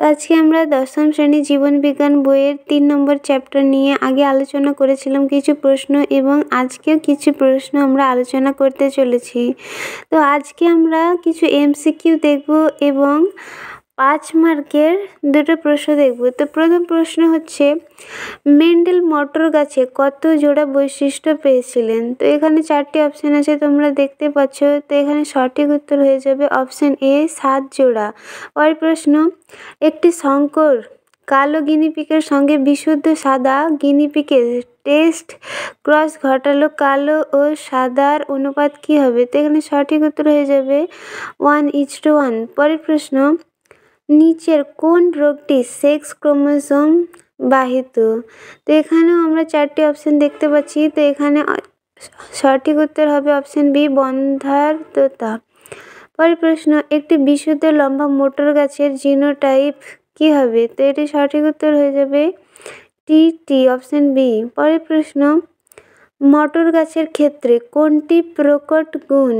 আজকে আমরা দশম শ্রেণী জীবন বিজ্ঞান বইয়ের 3 নম্বর চ্যাপ্টার নিয়ে আগে আলোচনা করেছিলাম কিছু প্রশ্ন এবং আজকেও কিছু প্রশ্ন আমরা আলোচনা করতে চলেছি। তো আজকে আমরা কিছু এমসিকিউ দেখব এবং 5 মার্কের দুটো প্রশ্ন দেখব। তো প্রথম প্রশ্ন হচ্ছে, মেন্ডেল মটর গাছে কত জোড়া বৈশিষ্ট্য পেয়েছিলেন? তো এখানে 4টি অপশান আছে, তোমরা দেখতে পাচ্ছ। তো এখানে সঠিক উত্তর হয়ে যাবে অপশান এ, 7 জোড়া। পরের প্রশ্ন, একটি শঙ্কর কালো গিনিপিগের সঙ্গে বিশুদ্ধ সাদা গিনিপিগের টেস্ট ক্রস ঘটালো, কালো ও সাদার অনুপাত কী হবে? তো এখানে সঠিক উত্তর হয়ে যাবে 1:1। পরের প্রশ্ন, নিচের কোন রোগটি সেক্স ক্রোমোসোম বাহিত? তো এখানেও আমরা 4টি অপশান দেখতে পাচ্ছি। তো এখানে সঠিক উত্তর হবে অপশান বি, বন্ধ্যাত্বতা। পরের প্রশ্ন, একটি বিশুদ্ধ লম্বা মটর গাছের জিনোটাইপ কী হবে? তো এটি সঠিক উত্তর হয়ে যাবে টি, অপশান বি। পরের প্রশ্ন, মটর গাছের ক্ষেত্রে কোনটি প্রকট গুণ?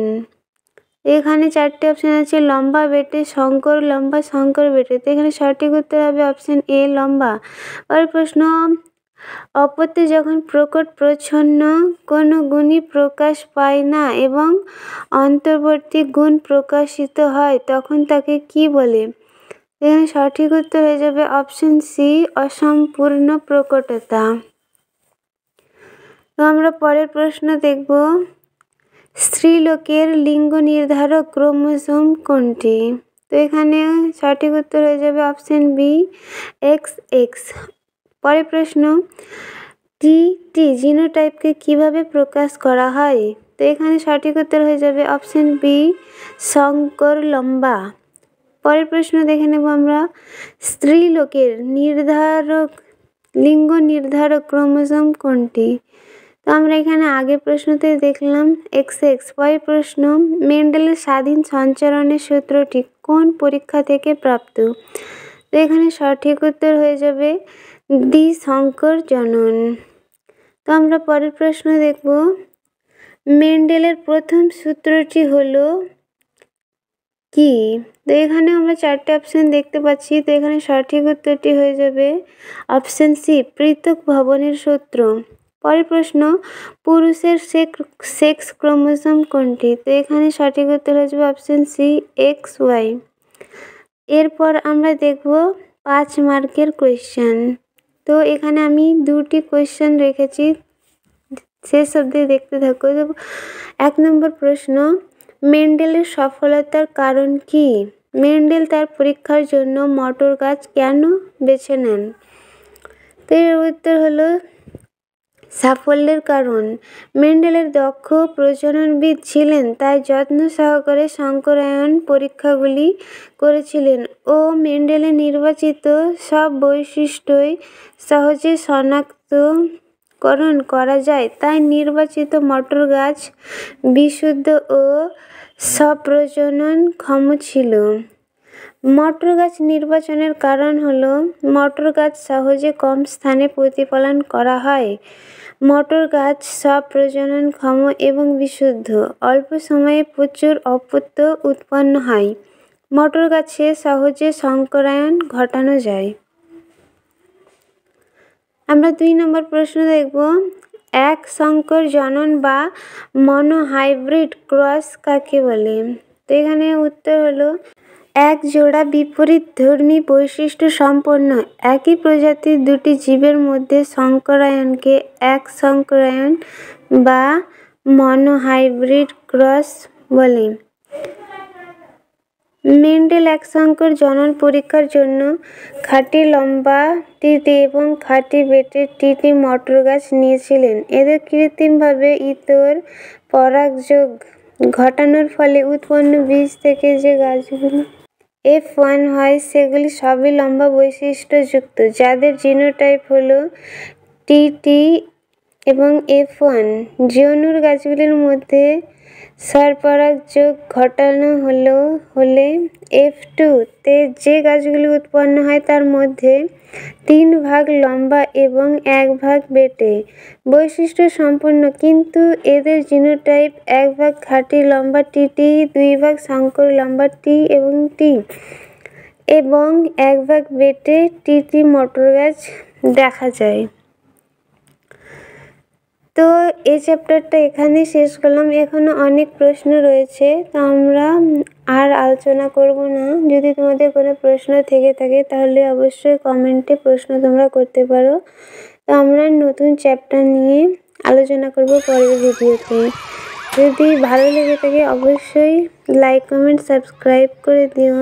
এখানে 4টি অপশান আছে, লম্বা বেটে, শঙ্কর লম্বা, শঙ্কর বেটে। তো এখানে সঠিক উত্তর হবে অপশান এ, লম্বা। পরের প্রশ্ন, অপত্যে যখন প্রকট প্রচ্ছন্ন কোনো গুণই প্রকাশ পায় না এবং অন্তর্বর্তী গুণ প্রকাশিত হয় তখন তাকে কি বলে? এখানে সঠিক উত্তর হয়ে যাবে অপশান সি, অসম্পূর্ণ প্রকটতা। তো আমরা পরের প্রশ্ন দেখব, স্ত্রীলোকের লিঙ্গ নির্ধারক ক্রোমোসোম কোনটি? তো এখানে সঠিক উত্তর হয়ে যাবে অপশান বি, XX। পরের প্রশ্ন, টি জিনোটাইপকে কিভাবে প্রকাশ করা হয়? তো এখানে সঠিক উত্তর হয়ে যাবে অপশান বি, শঙ্কর লম্বা। পরের প্রশ্ন দেখে নেব আমরা, স্ত্রীলোকের লিঙ্গ নির্ধারক ক্রোমোসোম কোনটি? তো আমরা এখানে আগের প্রশ্নতে দেখলাম XX। পরের প্রশ্ন, মেন্ডেলের স্বাধীন সঞ্চারণের সূত্রটি কোন পরীক্ষা থেকে প্রাপ্ত? তো এখানে সঠিক উত্তর হয়ে যাবে দ্বিসংকর জনন। তো আমরা পরের প্রশ্ন দেখব, মেন্ডেলের প্রথম সূত্রটি হলো কি? তো এখানে আমরা 4টে অপশান দেখতে পাচ্ছি। তো এখানে সঠিক উত্তরটি হয়ে যাবে অপশান সি, পৃথক ভবনের সূত্র। পরের প্রশ্ন, পুরুষের সেক্স ক্রোমোসোম কোনটি? তো এখানে সঠিক উত্তর হয়ে যাবে অপশান সি, XY। এরপর আমরা দেখব 5 মার্কের কোয়েশ্চেন। তো এখানে আমি 2টি কোয়েশ্চেন রেখেছি, শেষ অবধি দেখতে থাকো। 1 নম্বর প্রশ্ন, মেন্ডেলের সফলতার কারণ কি? মেন্ডেল তার পরীক্ষার জন্য মটর গাছ কেন বেছে নেন? তো এর উত্তর হলো সাফল্যের কারণ। মেন্ডেলের দক্ষ প্রজননবিদ ছিলেন, তাই যত্ন সহকারে সংকরায়ন পরীক্ষাগুলি করেছিলেন ও মেন্ডেলের নির্বাচিত সব বৈশিষ্ট্যই সহজে শনাক্তকরণ করা যায়, তাই নির্বাচিত মটর গাছ বিশুদ্ধ ও স্বপ্রজননক্ষম ছিল। মটর গাছ নির্বাচনের কারণ হলো, মটর গাছ সহজে কম স্থানে প্রতিপালন করা হয়, মটর গাছ স্বপ্রজননক্ষম এবং বিশুদ্ধ, অল্প সময়ে প্রচুর অপত্য উৎপন্ন হয়, মটর গাছে সহজে সংকরায়ন ঘটানো যায়। আমরা 2 নম্বর প্রশ্ন দেখব, এক সংকর জনন বা মনোহাইব্রিড ক্রস কাকে বলে? তো এখানে উত্তর হলো, এক জোড়া বিপরীতধর্মী বৈশিষ্ট্য সম্পন্ন একই প্রজাতির দুটি জীবের মধ্যে সংকরায়নকে এক সংকরায়ন বা মনোহাইব্রিড ক্রস বলে। মেন্ডেল এক সংকর জনন পরীক্ষার জন্য খাঁটি লম্বা টিটি এবং খাঁটি বেটে টিটি মটর গাছ নিয়েছিলেন। এদের কৃত্রিমভাবে ইতর পরাগযোগ ঘটানোর ফলে উৎপন্ন বীজ থেকে যে গাছগুলি F1 হয় সেগুলি সবই লম্বা বৈশিষ্ট্যযুক্ত, যাদের জিনোটাইপ হলো টিটি এবং F1। জিওনুর গাছগুলির মধ্যে স্বপরাগযোগ ঘটানো হলে F2 তে যে গাছগুলি উৎপন্ন হয় তার মধ্যে 3 ভাগ লম্বা এবং 1 ভাগ বেটে বৈশিষ্ট্য সম্পন্ন, কিন্তু এদের জিনোটাইপ 1 ভাগ খাঁটি লম্বা টিটি, 2 ভাগ সংকর লম্বা টি এবং টি। এবং 1 ভাগ বেটে তিতি মটর গাছ দেখা যায়। তো এই চ্যাপ্টারটা এখানেই শেষ করলাম। এখনো অনেক প্রশ্ন রয়েছে, তো আমরা আর আলোচনা করব না। যদি তোমাদের কোনো প্রশ্ন থেকে থাকে তাহলে অবশ্যই কমেন্টে প্রশ্ন তোমরা করতে পারো। তো আমরা নতুন চ্যাপ্টার নিয়ে আলোচনা করব পরের ভিডিওতে। যদি ভালো লেগে থাকে অবশ্যই লাইক, কমেন্ট, সাবস্ক্রাইব করে দিও।